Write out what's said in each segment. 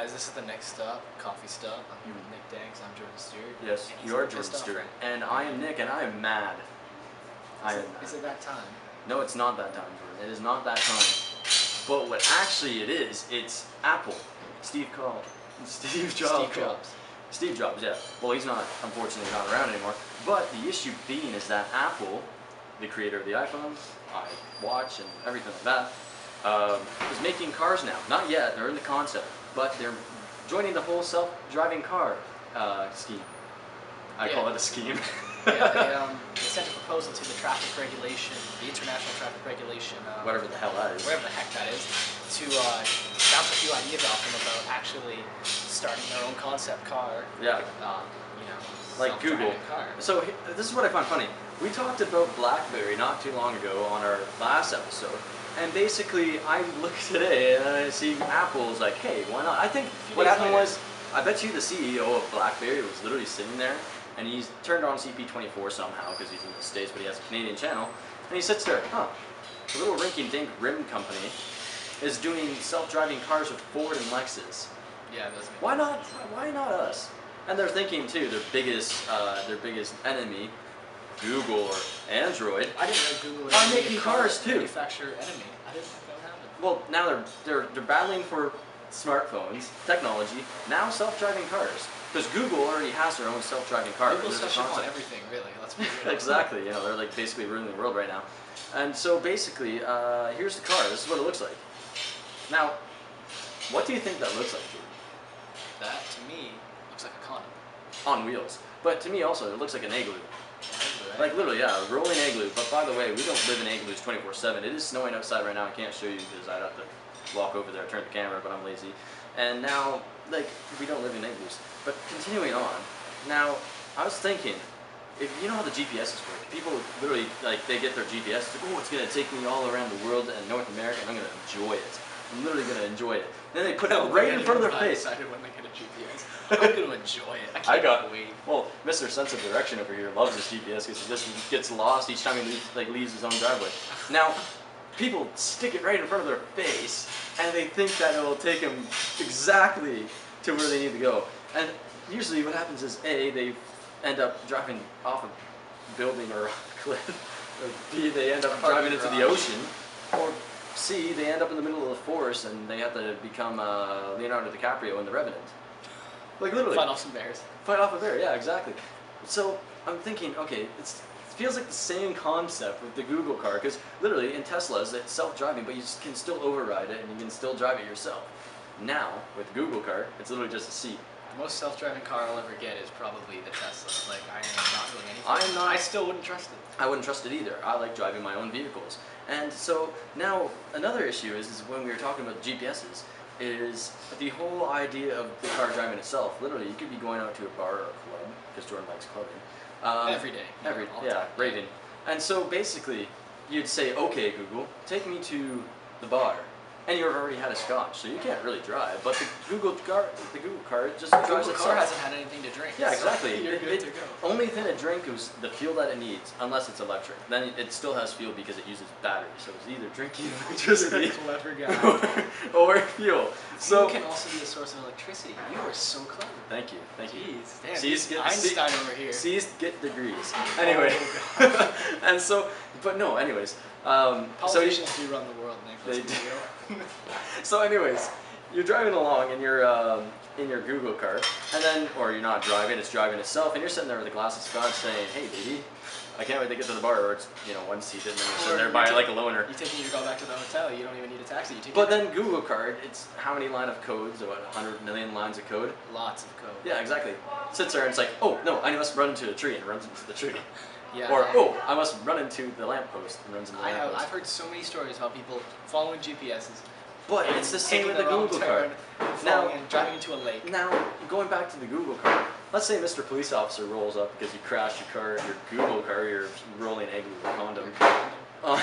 guys, this is the next stop, Coffee Stop. I'm here with Nick Danks, I'm Jordan Stewart. Yes, you are Jordan Stewart. And I am Nick, and I am mad. Is it that time? No, it's not that time, Jordan. It is not that time. But what actually it is, it's Apple. Steve Jobs. Steve Jobs, yeah. Well, he's not, unfortunately, not around anymore. But the issue being is that Apple, the creator of the iPhone, iWatch, and everything like that, is making cars now. Not yet, they're in the concept, but they're joining the whole self-driving car scheme. I call it a scheme. They sent a proposal to the traffic regulation, the international traffic regulation. Whatever the hell that is. Whatever the heck that is, to bounce a few ideas off them about actually starting their own concept car. Yeah. Like Google. Car. So this is what I find funny. We talked about BlackBerry not too long ago on our last episode, and basically I look today and I see Apple's like, hey, why not? I think what happened was, I bet you the CEO of BlackBerry was literally sitting there, and he's turned on CP24 somehow because he's in the States, but he has a Canadian channel, and he sits there, a little rinky-dink rim company is doing self-driving cars with Ford and Lexus. Yeah, that's me. Why not us? And they're thinking too, their biggest enemy, Google or Android, I didn't know Google was making cars too. Manufacturer enemy. I didn't think that would happen. Well, now they're battling for smartphones, technology, now self-driving cars. Because Google already has their own self-driving car. Google's touching on everything, really. Let's be real. Exactly. You know, they're like basically ruling the world right now. And so basically, here's the car. This is what it looks like. Now, what do you think that looks like, Jordan? That, to me, looks like a condom. On wheels. But to me also, it looks like an igloo. Right? Like literally, yeah, a rolling igloo. But by the way, we don't live in igloos 24/7. It is snowing outside right now. I can't show you because I'd have to walk over there, turn the camera, but I'm lazy. And now, like, we don't live in igloos. But continuing on, now, I was thinking, if you know how the GPSs work, people literally, like, they get their GPS, it's like, oh, it's going to take me all around the world and North America, and I'm going to enjoy it. I'm literally going to enjoy it. Then they put it right in front of their face. I'm excited when they get a GPS. I'm going to enjoy it. I can't wait. Well, Mr. Sense of Direction over here loves his GPS because he just gets lost each time he leaves his own driveway. Now, people stick it right in front of their face, and they think that it will take them exactly to where they need to go. And usually what happens is, A, they end up driving off a building or off a cliff, or B, they end up driving into the ocean, or C, they end up in the middle of the forest and they have to become Leonardo DiCaprio in The Revenant. Like literally. Fight off some bears. Fight off a bear, yeah, exactly. So I'm thinking, okay, it feels like the same concept with the Google car, because literally in Teslas it's self-driving, but you can still override it and you can still drive it yourself. Now, with Google car, it's literally just a seat. The most self-driving car I'll ever get is probably the Tesla. Like, I am not doing anything. I still wouldn't trust it. I wouldn't trust it either. I like driving my own vehicles. And so now another issue is when we were talking about GPSs, is the whole idea of the car driving itself. Literally, you could be going out to a bar or a club, because Jordan likes clubbing. Every day. Raving. And so basically, you'd say, okay, Google, take me to the bar. And you've already had a scotch, so you can't really drive. But the Google car just drives itself. The car hasn't had anything to drink. Yeah, exactly. So you're good to go. Only thing to drink is the fuel that it needs, unless it's electric. Then it still has fuel because it uses battery. So it's either drinking electricity Clever guy. or fuel. So you can also be a source of electricity. You are so clever. Thank you. Jeez, damn. C's get Einstein over here. C's get degrees. Anyway, and so, but no. Anyways, politicians do run the world, Nick. They do. So anyways, you're driving along in your Google car, and then, or you're not driving, it's driving itself, and you're sitting there with a glass of scotch saying, hey baby, I can't wait to get to the bar, or it's, one seat, and then you're sitting there by like a loner. You're taking your girl back to the hotel, you don't even need a taxi. But then Google card, it's how many line of codes, about 100 million lines of code? Lots of code. Yeah, exactly. Sits there and it's like, oh no, I must run into a tree, and runs into the tree. Yeah, or, oh, I must run into the lamppost, and runs into the lamppost. I've heard so many stories about people following GPSs. But it's the same with the Google car. Now, driving into a lake. Now, going back to the Google car, let's say Mr. Police Officer rolls up because you crashed your car, your Google car, your rolling igloo condom, or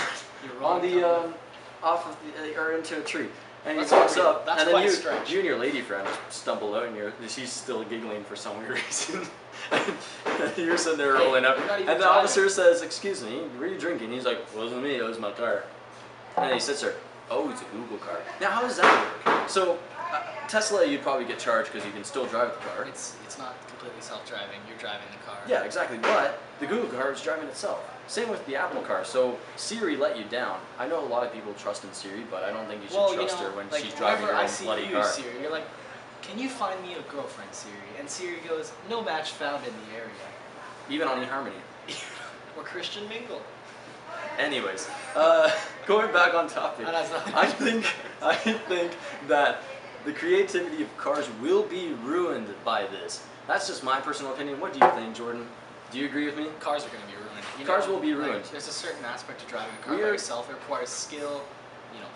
into a tree. And he walks up, and then you and your lady friend stumble out, and she's still giggling for some weird reason. And you're sitting there rolling up, and the officer says, excuse me, were you drinking? He's like, wasn't me, it was my car. And he sits there, oh, it's a Google car. Now, how does that work? So, Tesla, you'd probably get charged because you can still drive the car. It's not completely self-driving. You're driving the car. Yeah, exactly. But the Google car is driving itself. Same with the Apple car. So Siri let you down. I know a lot of people trust in Siri, but I don't think you should trust her when like, she's driving her whenever own I see bloody you, car. Siri, you're like, can you find me a girlfriend, Siri? And Siri goes, no match found in the area. Even on eHarmony. Or Christian Mingle. Anyways, going back on topic, Oh, that's not- I think that the creativity of cars will be ruined by this. That's just my personal opinion. What do you think, Jordan? Do you agree with me? Cars are going to be ruined. Cars will be like, ruined. there's a certain aspect to driving a car by We're- yourself. It requires skill,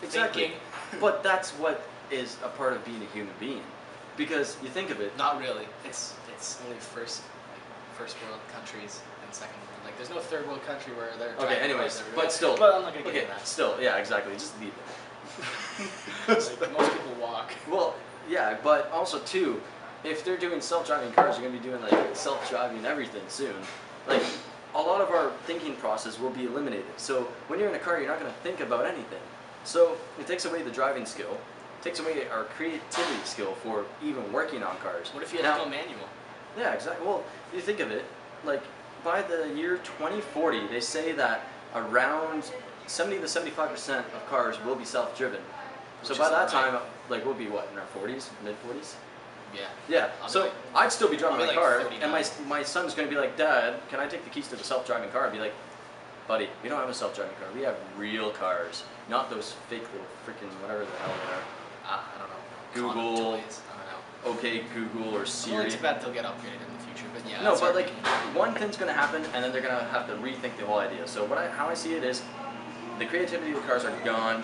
Exactly. thinking. But that's what is a part of being a human being. Because you think of it, Not really. It's only first world countries and second world. Like there's no third world country where they're okay, driving anyways, cars everywhere. but still. But I'm not gonna get okay, into that. still, yeah, exactly. Just leave it. Like, most people walk. Well, yeah, but also too, if they're doing self-driving cars, they're gonna be doing like self-driving everything soon. Like a lot of our thinking process will be eliminated. So when you're in a car, you're not gonna think about anything. So it takes away the driving skill, takes away our creativity skill for even working on cars. What if you had to go manual? Yeah, exactly. Well, you think of it, like by the year 2040, they say that around 70 to 75% of cars will be self-driven. So Which by is that alright. time, like we'll be what, in our 40s, mid 40s? Yeah. Yeah. I'll be So like- I'd still be driving I'll my be like car, 39. and my son's gonna be like, Dad, can I take the keys to the self-driving car? I'd be like, Buddy, we don't have a self-driving car. We have real cars, not those fake little freaking whatever the hell they are. I don't know. Google. Condom toys, I don't know. Okay, Google or I'm Siri. willing to bet they'll get upgraded in the future, but yeah. No, that's but our like opinion. one thing's gonna happen, and then they're gonna have to rethink the whole idea. So how I see it is, the creativity of the cars are gone.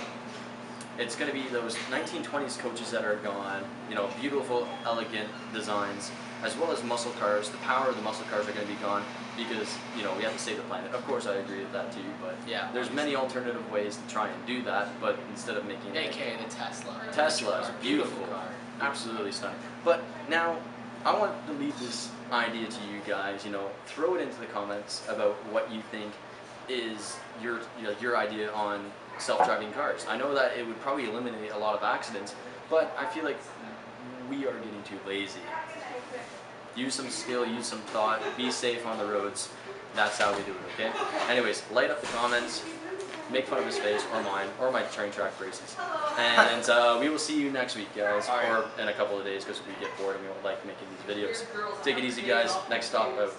It's gonna be those 1920s coaches that are gone. You know, beautiful, elegant designs, as well as muscle cars. The power of the muscle cars are gonna be gone because we have to save the planet. Of course, I agree with that too. But Yeah, there's many alternative ways to try and do that. But instead of making it, AKA the Tesla. Tesla is Car. beautiful, car. absolutely stunning. But now, I want to leave this idea to you guys. Throw it into the comments about what you think is your idea on self-driving cars. I know that it would probably eliminate a lot of accidents, but I feel like we are getting too lazy. Use some skill, use some thought, be safe on the roads. That's how we do it, okay? Anyways, light up the comments, make fun of his face, or mine, or my train track braces. And we will see you next week, guys, or in a couple of days, because we get bored and we don't like making these videos. Take it easy, guys. Next stop out.